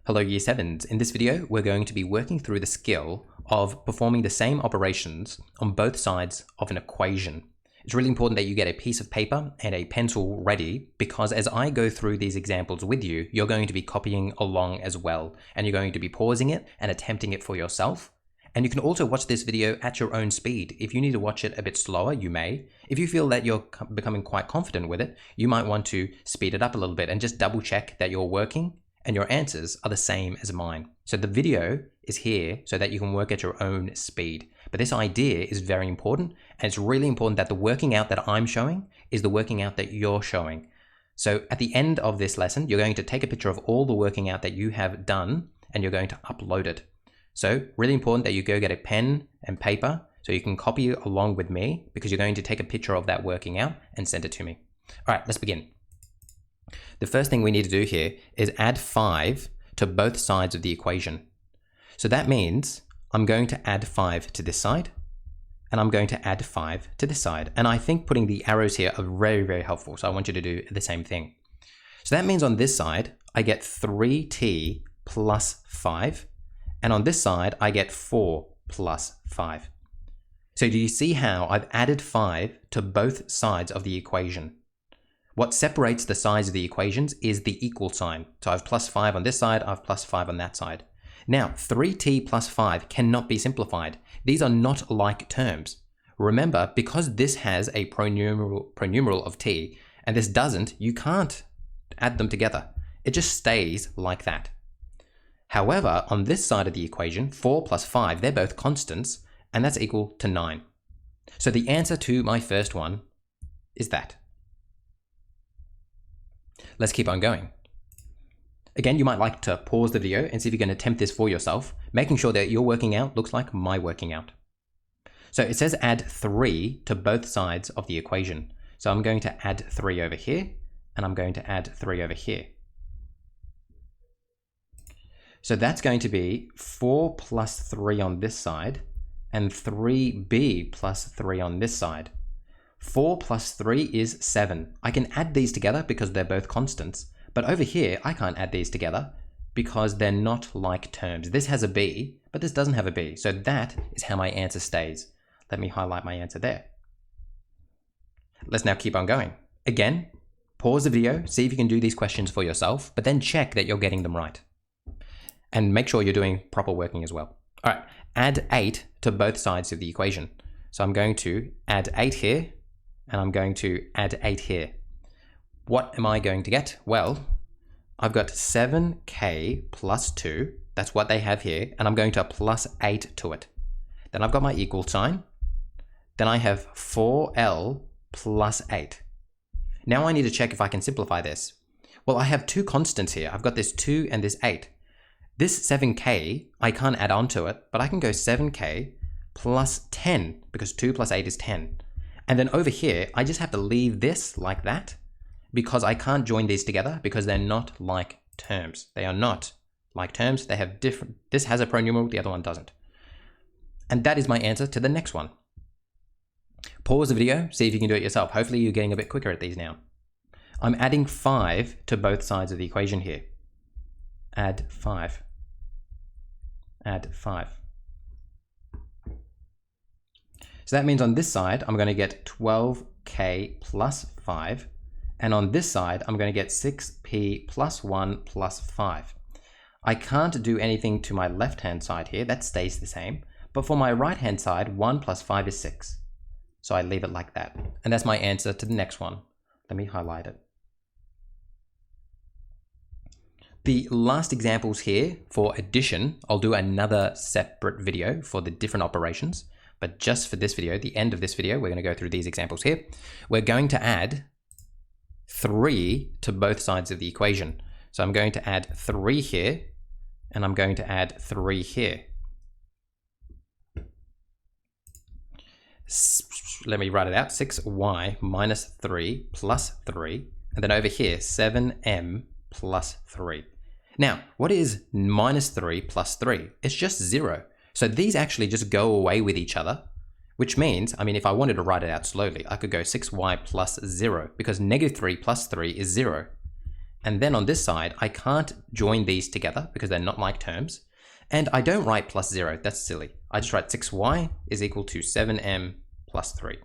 Hello Year 7s. In this video, we're going to be working through the skill of performing the same operations on both sides of an equation. It's really important that you get a piece of paper and a pencil ready because as I go through these examples with you, you're going to be copying along as well, and you're going to be pausing it and attempting it for yourself. And you can also watch this video at your own speed. If you need to watch it a bit slower, you may. If you feel that you're becoming quite confident with it, you might want to speed it up a little bit and just double check that you're working and your answers are the same as mine. So the video is here so that you can work at your own speed. But this idea is very important, and it's really important that the working out that I'm showing is the working out that you're showing. So at the end of this lesson, you're going to take a picture of all the working out that you have done and you're going to upload it. So really important that you go get a pen and paper so you can copy along with me because you're going to take a picture of that working out and send it to me. All right, let's begin. The first thing we need to do here is add 5 to both sides of the equation. So that means I'm going to add 5 to this side and I'm going to add 5 to this side. And I think putting the arrows here are very, very helpful. So I want you to do the same thing. So that means on this side, I get 3t plus 5. And on this side, I get 4 plus 5. So do you see how I've added 5 to both sides of the equation? What separates the sides of the equations is the equal sign. So I have plus 5 on this side, I have plus 5 on that side. Now, 3t plus 5 cannot be simplified. These are not like terms. Remember, because this has a pronumeral of t, and this doesn't, you can't add them together. It just stays like that. However, on this side of the equation, 4 plus 5, they're both constants, and that's equal to 9. So the answer to my first one is that. Let's keep on going. Again, you might like to pause the video and see if you can attempt this for yourself, making sure that your working out looks like my working out. So it says add 3 to both sides of the equation. So I'm going to add 3 over here, and I'm going to add 3 over here. So that's going to be 4 plus 3 on this side, and 3b plus 3 on this side. 4 plus 3 is 7. I can add these together because they're both constants, but over here I can't add these together because they're not like terms. This has a b, but this doesn't have a b, so that is how my answer stays. Let me highlight my answer there. Let's now keep on going. Again, pause the video, see if you can do these questions for yourself, but then check that you're getting them right. And make sure you're doing proper working as well. All right, add 8 to both sides of the equation. So I'm going to add 8 here, and I'm going to add 8 here. What am I going to get? Well, I've got 7k plus 2. That's what they have here. And I'm going to plus 8 to it. Then I've got my equal sign. Then I have 4l plus 8. Now I need to check if I can simplify this. Well, I have two constants here. I've got this 2 and this 8. This 7k, I can't add on to it, but I can go 7k plus 10 because 2 plus 8 is 10. And then over here, I just have to leave this like that because I can't join these together because they're not like terms. They are not like terms. They have different, this has a pronumeral, the other one doesn't. And that is my answer to the next one. Pause the video, see if you can do it yourself. Hopefully you're getting a bit quicker at these now. I'm adding 5 to both sides of the equation here. Add 5. Add 5. So that means on this side, I'm going to get 12k plus 5. And on this side, I'm going to get 6p plus 1 plus 5. I can't do anything to my left-hand side here. That stays the same. But for my right-hand side, 1 plus 5 is 6. So I leave it like that. And that's my answer to the next one. Let me highlight it. The last examples here for addition, I'll do another separate video for the different operations. But just for this video, the end of this video, we're going to go through these examples here. We're going to add 3 to both sides of the equation. So I'm going to add 3 here, and I'm going to add 3 here. Let me write it out. 6y minus 3 plus 3. And then over here, 7m plus 3. Now, what is minus 3 plus 3? It's just 0. So these actually just go away with each other, which means, I mean, if I wanted to write it out slowly, I could go 6y plus 0 because negative 3 plus 3 is 0. And then on this side, I can't join these together because they're not like terms. And I don't write plus 0. That's silly. I just write 6y is equal to 7m plus 3.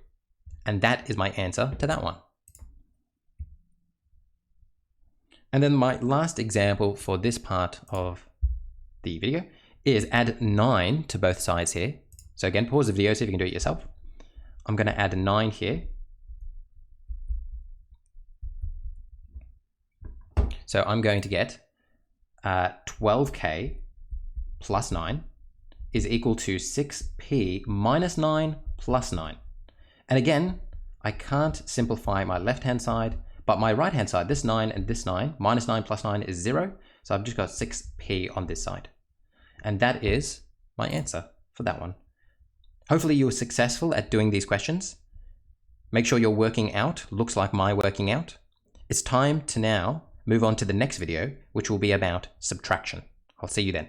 And that is my answer to that one. And then my last example for this part of the video is add 9 to both sides here. So again, pause the video so you can do it yourself. I'm going to add 9 here. So I'm going to get 12k plus 9 is equal to 6p minus 9 plus 9. And again, I can't simplify my left-hand side, but my right-hand side, this 9 and this 9, minus 9 plus 9 is 0. So I've just got 6p on this side. And that is my answer for that one. Hopefully you were successful at doing these questions. Make sure your working out looks like my working out. It's time to now move on to the next video, which will be about subtraction. I'll see you then.